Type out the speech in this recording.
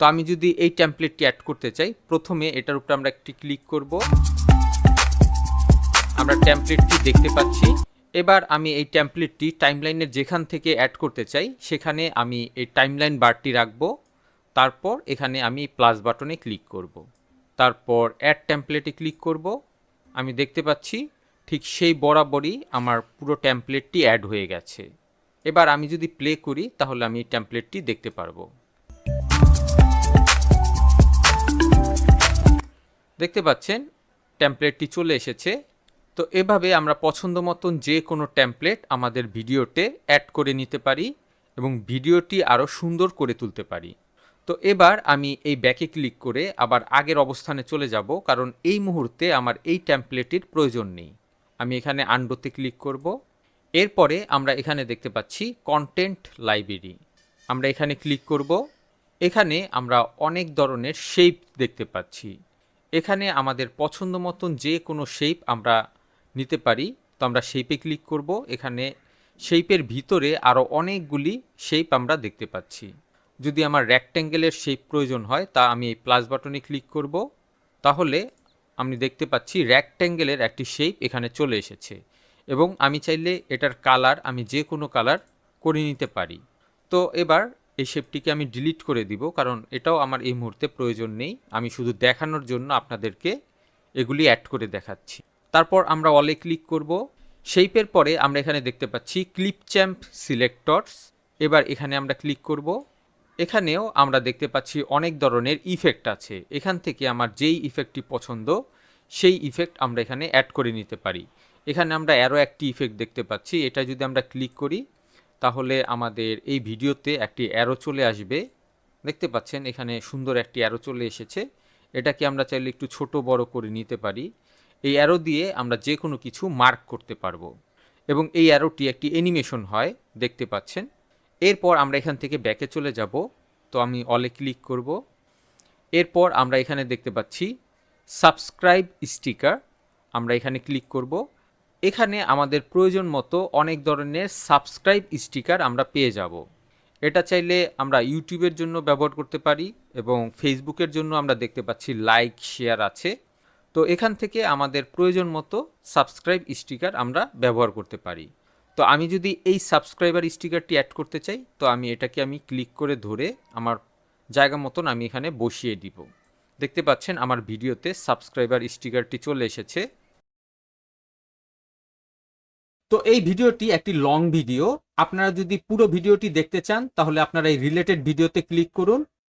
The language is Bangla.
তো আমি যদি এই টেমপ্লেটটি অ্যাড করতে চাই, প্রথমে এটার উপরে আমরা একটি ক্লিক করব। আমরা টেমপ্লেটটি দেখতে পাচ্ছি। এবার আমি এই টেমপ্লেটটি টাইমলাইনের যেখান থেকে অ্যাড করতে চাই সেখানে আমি এই টাইমলাইন বারটি রাখব। তারপর এখানে আমি প্লাস বাটনে ক্লিক করব। তারপর অ্যাড টেমপ্লেটে ক্লিক করব। আমি দেখতে পাচ্ছি ঠিক সেই বরাবরই আমার পুরো টেমপ্লেটটি অ্যাড হয়ে গেছে। এবার আমি যদি প্লে করি তাহলে আমি টেমপ্লেটটি দেখতে পারবো। দেখতে পাচ্ছেন টেমপ্লেটটি চলে এসেছে। তো এভাবে আমরা পছন্দ মতন যে কোনো টেমপ্লেট আমাদের ভিডিওতে অ্যাড করে নিতে পারি এবং ভিডিওটি আরও সুন্দর করে তুলতে পারি। তো এবার আমি এই ব্যাকে ক্লিক করে আবার আগের অবস্থানে চলে যাব, কারণ এই মুহূর্তে আমার এই টেমপ্লেটটির প্রয়োজন নেই। আমি এখানে আনডুতে ক্লিক করব। এরপরে আমরা এখানে দেখতে পাচ্ছি কন্টেন্ট লাইব্রেরি। আমরা এখানে ক্লিক করব। এখানে আমরা অনেক ধরনের শেপ দেখতে পাচ্ছি। এখানে আমাদের পছন্দ মতন যে কোনো শেপ আমরা নিতে পারি। তো আমরা শেপে ক্লিক করব। এখানে শেপের ভিতরে আরও অনেকগুলি শেপ আমরা দেখতে পাচ্ছি। যদি আমার রেক্ট্যাঙ্গেলের শেপ প্রয়োজন হয় তা আমি এই প্লাস বাটনে ক্লিক করব। তাহলে আমি দেখতে পাচ্ছি রেক্ট্যাঙ্গেলের একটি শেপ এখানে চলে এসেছে এবং আমি চাইলে এটার কালার আমি যে কোনো কালার করে নিতে পারি। তো এবার এই শেপটিকে আমি ডিলিট করে দিব, কারণ এটাও আমার এই মুহূর্তে প্রয়োজন নেই। আমি শুধু দেখানোর জন্য আপনাদেরকে এগুলি অ্যাড করে দেখাচ্ছি। তারপর আমরা অলে ক্লিক করব। শেপের পরে আমরা এখানে দেখতে পাচ্ছি ক্লিপ চ্যাম্প সিলেক্টরস। এবার এখানে আমরা ক্লিক করব। এখানেও আমরা দেখতে পাচ্ছি অনেক ধরনের ইফেক্ট আছে। এখান থেকে আমার যেই ইফেক্টটি পছন্দ সেই ইফেক্ট আমরা এখানে অ্যাড করে নিতে পারি। এখানে আমরা আরও একটি ইফেক্ট দেখতে পাচ্ছি। এটা যদি আমরা ক্লিক করি তাহলে আমাদের এই ভিডিওতে একটি অ্যারো চলে আসবে। দেখতে পাচ্ছেন এখানে সুন্দর একটি অ্যারো চলে এসেছে। এটাকে আমরা চাইলে একটু ছোট বড় করে নিতে পারি। এই অ্যারো দিয়ে আমরা যে কোনো কিছু মার্ক করতে পারবো এবং এই অ্যারোটি একটি অ্যানিমেশন হয়, দেখতে পাচ্ছেন। এরপর আমরা এখান থেকে ব্যাকে চলে যাব। তো আমি অলে ক্লিক করব। এরপর আমরা এখানে দেখতে পাচ্ছি সাবস্ক্রাইব স্টিকার। আমরা এখানে ক্লিক করব। এখানে আমাদের প্রয়োজন মতো অনেক ধরনের সাবস্ক্রাইব স্টিকার আমরা পেয়ে যাব। এটা চাইলে আমরা ইউটিউবের জন্য ব্যবহার করতে পারি এবং ফেসবুকের জন্য আমরা দেখতে পাচ্ছি লাইক শেয়ার আছে। তো এখান থেকে আমাদের প্রয়োজন মতো সাবস্ক্রাইব স্টিকার আমরা ব্যবহার করতে পারি। তো আমি যদি এই সাবস্ক্রাইবার স্টিকারটি অ্যাড করতে চাই তো আমি এটাকে ক্লিক করে ধরে আমার জায়গা মতন আমি এখানে বসিয়ে দিব। দেখতে পাচ্ছেন আমার ভিডিওতে সাবস্ক্রাইবার স্টিকারটি চলে এসেছে। তো এই ভিডিওটি একটি লং ভিডিও। আপনারা যদি পুরো ভিডিওটি দেখতে চান তাহলে আপনারা এই রিলেটেড ভিডিওতে ক্লিক করুন।